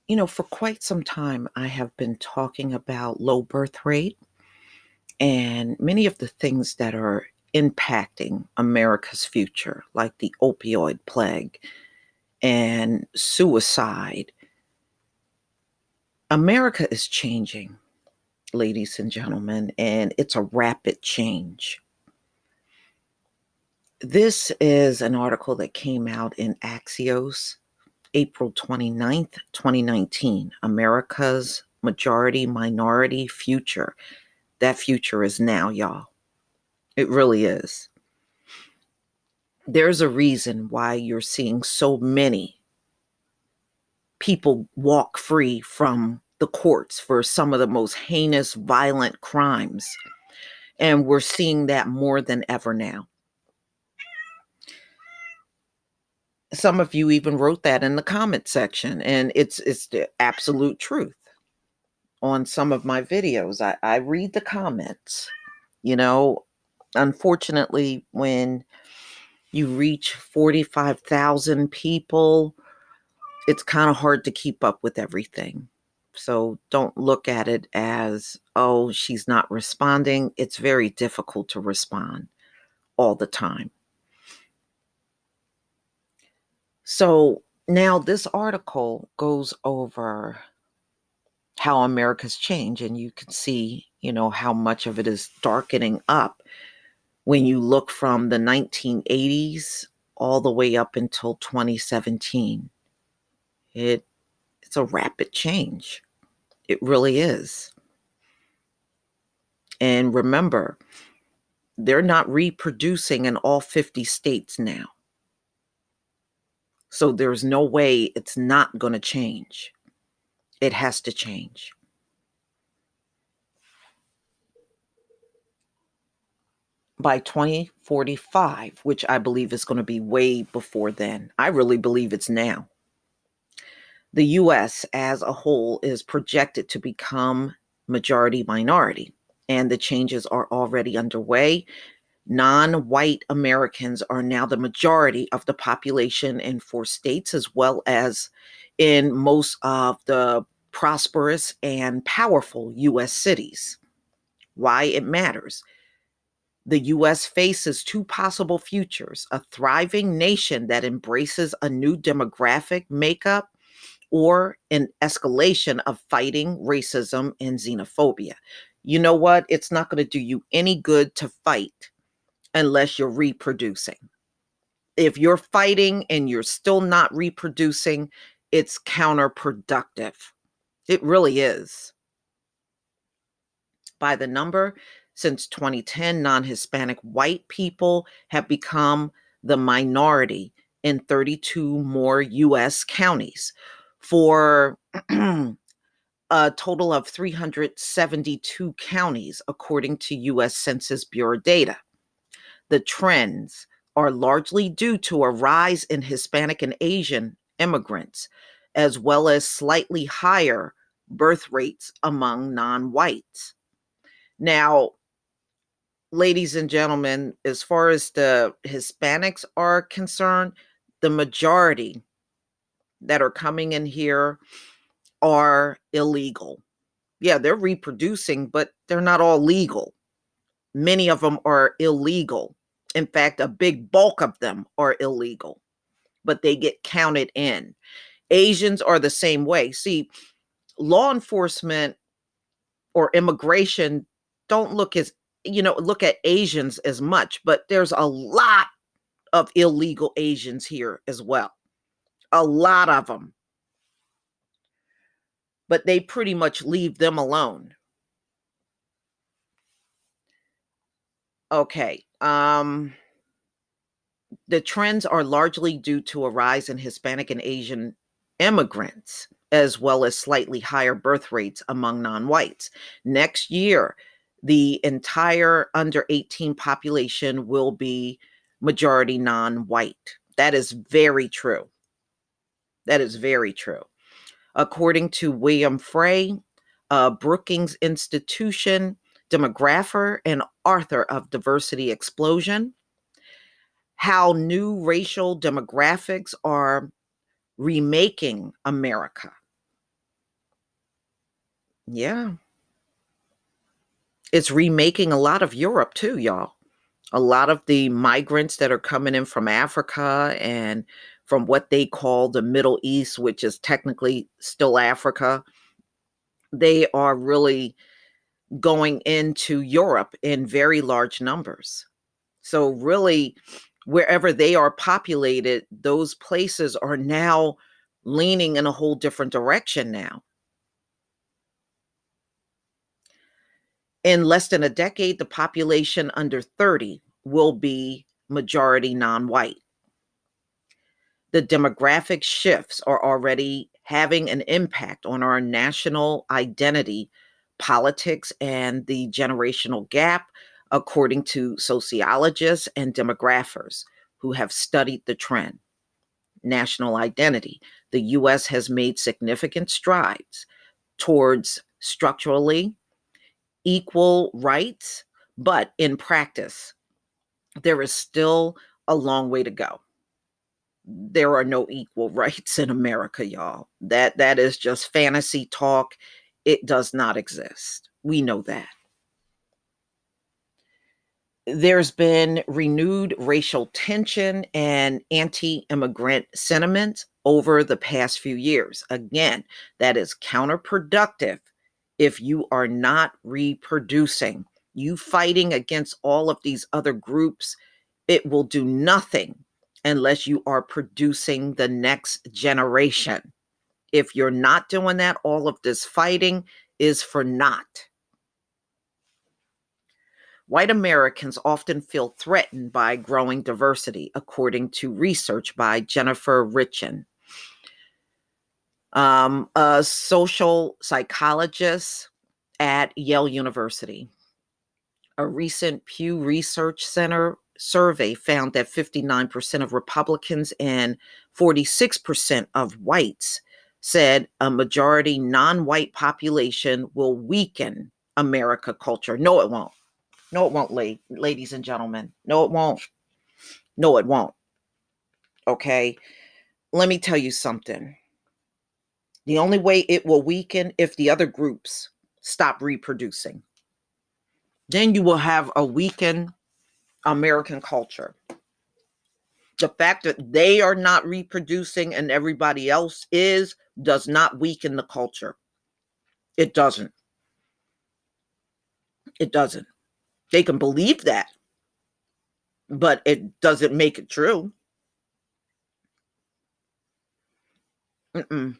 For quite some time, I have been talking about low birth rate and many of the things that are impacting America's future, like the opioid plague and suicide. America is changing, ladies and gentlemen, and it's a rapid change. This is an article that came out in Axios April 29th, 2019. America's majority minority future. That future is now, y'all. It really is. There's a reason why you're seeing so many people walk free from the courts for some of the most heinous, violent crimes. And we're seeing that more than ever now. Some of you even wrote that in the comment section, and it's the absolute truth. On some of my videos, I read the comments. Unfortunately, when you reach 45,000 people, it's kind of hard to keep up with everything. So don't look at it as, oh, she's not responding. It's very difficult to respond all the time. So now this article goes over how America's changed, and you can see, how much of it is darkening up when you look from the 1980s all the way up until 2017. It's a rapid change. It really is. And remember, they're not reproducing in all 50 states now. So there's no way it's not going to change. It has to change. By 2045, which I believe is going to be way before then. I really believe it's now. The US as a whole is projected to become majority minority, and the changes are already underway. Non-white Americans are now the majority of the population in 4 states, as well as in most of the prosperous and powerful US cities. Why it matters. The US faces 2 possible futures: a thriving nation that embraces a new demographic makeup, or an escalation of fighting racism and xenophobia. You know what? It's not going to do you any good to fight unless you're reproducing. If you're fighting and you're still not reproducing, it's counterproductive. It really is. By the number, since 2010, non-Hispanic white people have become the minority in 32 more US counties, for a total of 372 counties, according to US Census Bureau data. The trends are largely due to a rise in Hispanic and Asian immigrants, as well as slightly higher birth rates among non-whites. Now, ladies and gentlemen, as far as the Hispanics are concerned, the majority that are coming in here are illegal. Yeah, they're reproducing, but they're not all legal. Many of them are illegal. In fact, a big bulk of them are illegal, but they get counted in. Asians are the same way. See, law enforcement or immigration don't look at Asians as much, but there's a lot of illegal Asians here as well. A lot of them. But they pretty much leave them alone. Okay. The trends are largely due to a rise in Hispanic and Asian immigrants, as well as slightly higher birth rates among non-whites. Next year, the entire under 18 population will be majority non-white. That is very true. That is very true. According to William Frey, Brookings Institution demographer and author of Diversity Explosion, how new racial demographics are remaking America. Yeah. It's remaking a lot of Europe too, y'all. A lot of the migrants that are coming in from Africa and from what they call the Middle East, which is technically still Africa, they are really going into Europe in very large numbers. So, really, wherever they are populated, those places are now leaning in a whole different direction now. In less than a decade, the population under 30 will be majority non white. The demographic shifts are already having an impact on our national identity, politics, and the generational gap, according to sociologists and demographers who have studied the trend. National identity. The US has made significant strides towards structurally equal rights, but in practice, there is still a long way to go. There are no equal rights in America, y'all. That is just fantasy talk. It does not exist. We know that. There's been renewed racial tension and anti-immigrant sentiment over the past few years. Again, that is counterproductive if you are not reproducing. You fighting against all of these other groups, it will do nothing unless you are producing the next generation. If you're not doing that, all of this fighting is for naught. White Americans often feel threatened by growing diversity, according to research by Jennifer Richen, a social psychologist at Yale University. A recent Pew Research Center survey found that 59% of Republicans and 46% of whites said a majority non-white population will weaken America culture. No, it won't. No, it won't, ladies and gentlemen. No, it won't. No, it won't. Okay. Let me tell you something. The only way it will weaken if the other groups stop reproducing. Then you will have a weakened American culture. The fact that they are not reproducing and everybody else is does not weaken the culture. It doesn't. It doesn't. They can believe that, but it doesn't make it true. Mm-mm.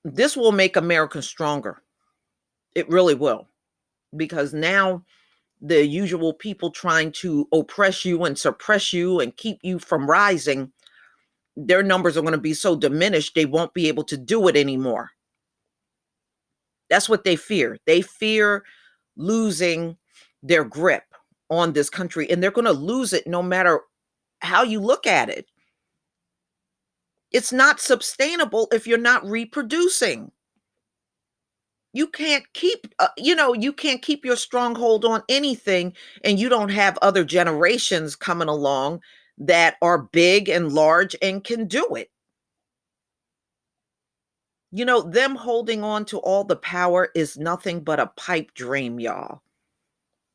This will make America stronger. It really will. Because now the usual people trying to oppress you and suppress you and keep you from rising, their numbers are going to be so diminished, they won't be able to do it anymore. That's what they fear. They fear losing their grip on this country, and they're going to lose it no matter how you look at it. It's not sustainable if you're not reproducing. You can't keep, you can't keep your stronghold on anything, and you don't have other generations coming along that are big and large and can do it. Them holding on to all the power is nothing but a pipe dream, y'all.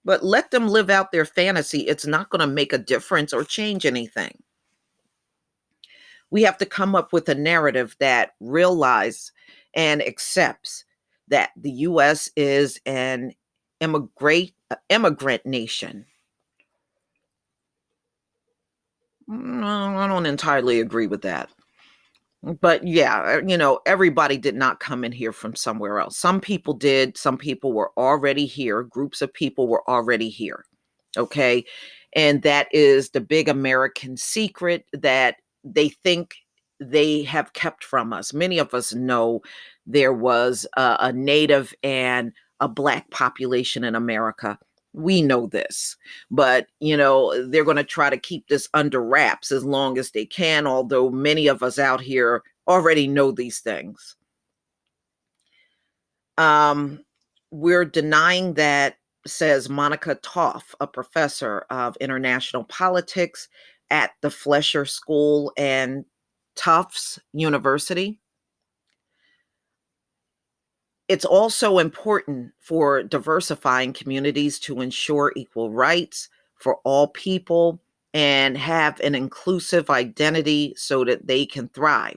But let them live out their fantasy. It's not going to make a difference or change anything. We have to come up with a narrative that realizes and accepts that the US is an immigrant nation. I don't entirely agree with that. But yeah, everybody did not come in here from somewhere else. Some people did. Some people were already here. Groups of people were already here. Okay. And that is the big American secret that they think they have kept from us. Many of us know there was a Native and a Black population in America. We know this, but they're going to try to keep this under wraps as long as they can, although many of us out here already know these things. um we're denying that, says Monica Toff, a professor of international politics at the Fletcher School and Tufts University. It's also important for diversifying communities to ensure equal rights for all people and have an inclusive identity so that they can thrive,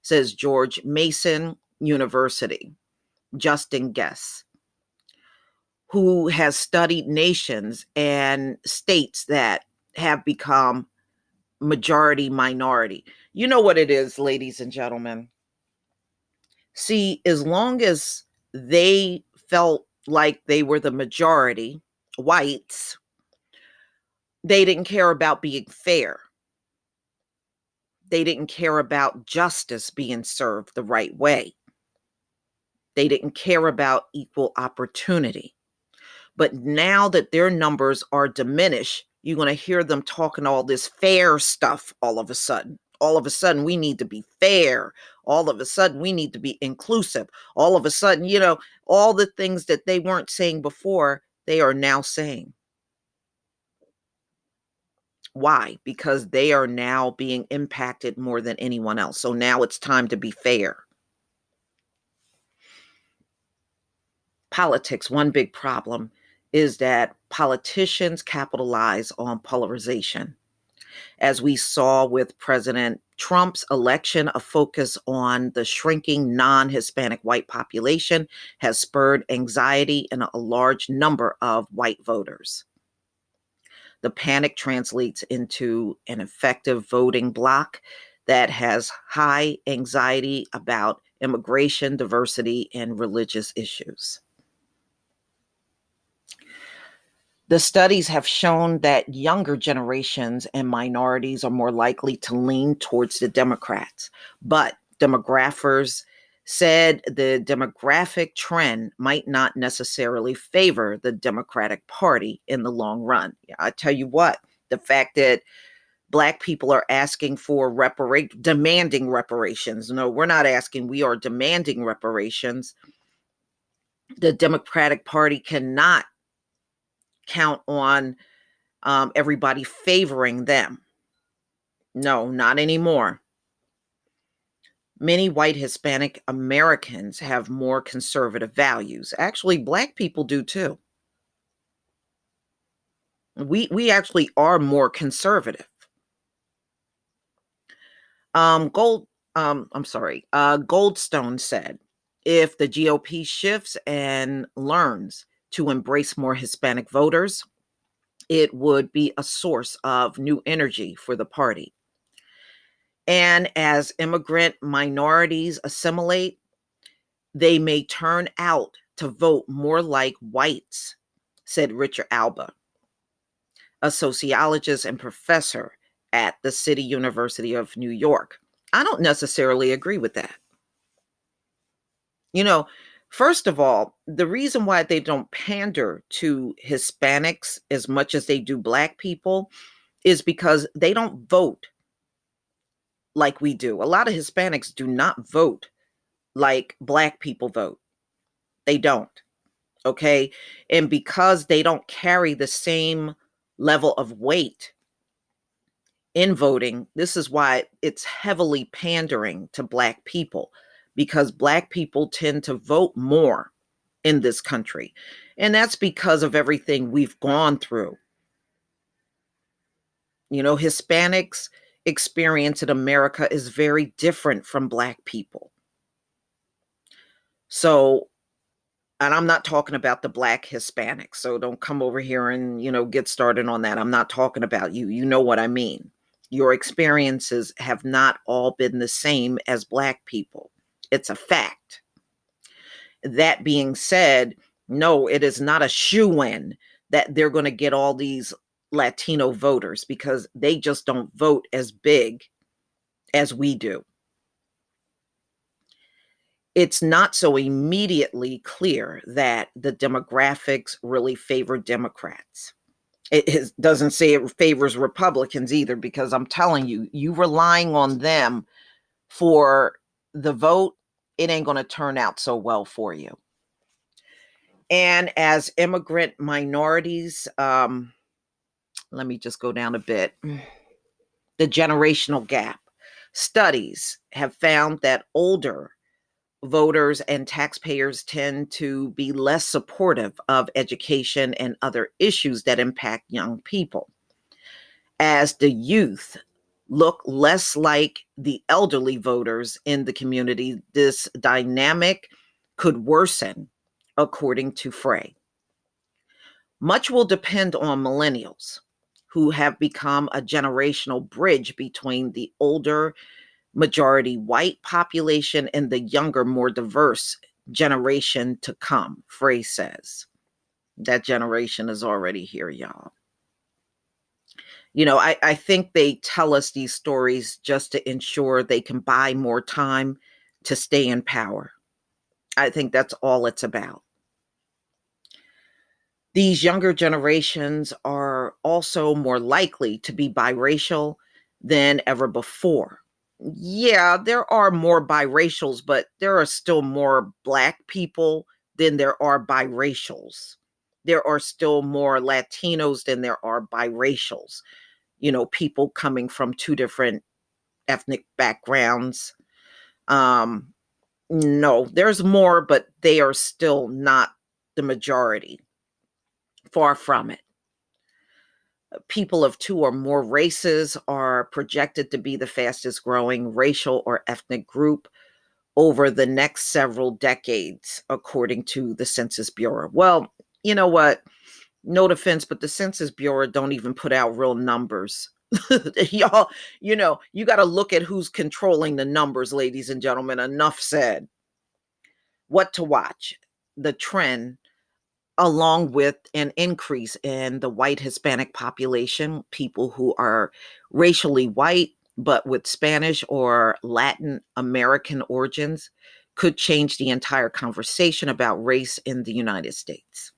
says George Mason University, Justin Guess, who has studied nations and states that have become majority minority. You know what it is, ladies and gentlemen. See, as long as they felt like they were the majority, whites, they didn't care about being fair. They didn't care about justice being served the right way. They didn't care about equal opportunity. But now that their numbers are diminished, you're going to hear them talking all this fair stuff all of a sudden. All of a sudden, we need to be fair. All of a sudden, we need to be inclusive. All of a sudden, all the things that they weren't saying before, they are now saying. Why? Because they are now being impacted more than anyone else. So now it's time to be fair. Politics, one big problem is that politicians capitalize on polarization. As we saw with President Trump's election, a focus on the shrinking non-Hispanic white population has spurred anxiety in a large number of white voters. The panic translates into an effective voting bloc that has high anxiety about immigration, diversity, and religious issues. The studies have shown that younger generations and minorities are more likely to lean towards the Democrats, but demographers said the demographic trend might not necessarily favor the Democratic Party in the long run. I tell you what, the fact that Black people are asking for demanding reparations. No, we're not asking, we are demanding reparations. The Democratic Party cannot count on everybody favoring them. No, not anymore. Many white Hispanic Americans have more conservative values. Actually, Black people do too. We actually are more conservative. Goldstone said, if the GOP shifts and learns to embrace more Hispanic voters, it would be a source of new energy for the party. And as immigrant minorities assimilate, they may turn out to vote more like whites, said Richard Alba, a sociologist and professor at the City University of New York. I don't necessarily agree with that. First of all, the reason why they don't pander to Hispanics as much as they do Black people is because they don't vote like we do. A lot of Hispanics do not vote like Black people vote. They don't. Okay. And because they don't carry the same level of weight in voting, this is why it's heavily pandering to Black people, because Black people tend to vote more in this country. And that's because of everything we've gone through. Hispanics' experience in America is very different from Black people. So, and I'm not talking about the Black Hispanics. So don't come over here and, get started on that. I'm not talking about you. You know what I mean. Your experiences have not all been the same as Black people. It's a fact. That being said, no, it is not a shoo-in that they're going to get all these Latino voters, because they just don't vote as big as we do. It's not so immediately clear that the demographics really favor Democrats. It doesn't say it favors Republicans either, because I'm telling you, you relying on them for the vote, it ain't going to turn out so well for you. And as immigrant minorities, let me just go down a bit. The generational gap. Studies have found that older voters and taxpayers tend to be less supportive of education and other issues that impact young people. As the youth look less like the elderly voters in the community, this dynamic could worsen, according to Frey. Much will depend on millennials, who have become a generational bridge between the older, majority white population and the younger, more diverse generation to come, Frey says. That generation is already here, y'all. I think they tell us these stories just to ensure they can buy more time to stay in power. I think that's all it's about. These younger generations are also more likely to be biracial than ever before. Yeah, there are more biracials, but there are still more Black people than there are biracials. There are still more Latinos than there are biracials. People coming from two different ethnic backgrounds. Um, no, there's more, but they are still not the majority. Far from it. People of two or more races are projected to be the fastest growing racial or ethnic group over the next several decades, according to the Census Bureau. Well, you know what? No defense, but the Census Bureau don't even put out real numbers. Y'all, you got to look at who's controlling the numbers, ladies and gentlemen. Enough said. What to watch? The trend, along with an increase in the white Hispanic population, people who are racially white but with Spanish or Latin American origins, could change the entire conversation about race in the United States.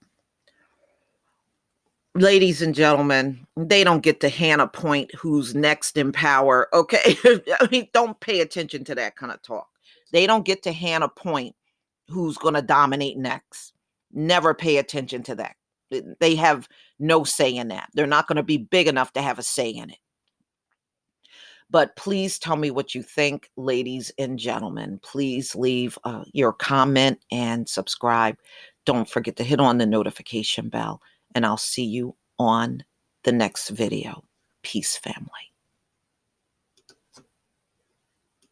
Ladies and gentlemen, they don't get to Hannah point who's next in power. Okay. I mean, don't pay attention to that kind of talk. They don't get to Hannah point who's going to dominate next. Never pay attention to that. They have no say in that. They're not going to be big enough to have a say in it. But please tell me what you think, ladies and gentlemen. Please leave your comment and subscribe. Don't forget to hit on the notification bell, and I'll see you on the next video. Peace, family.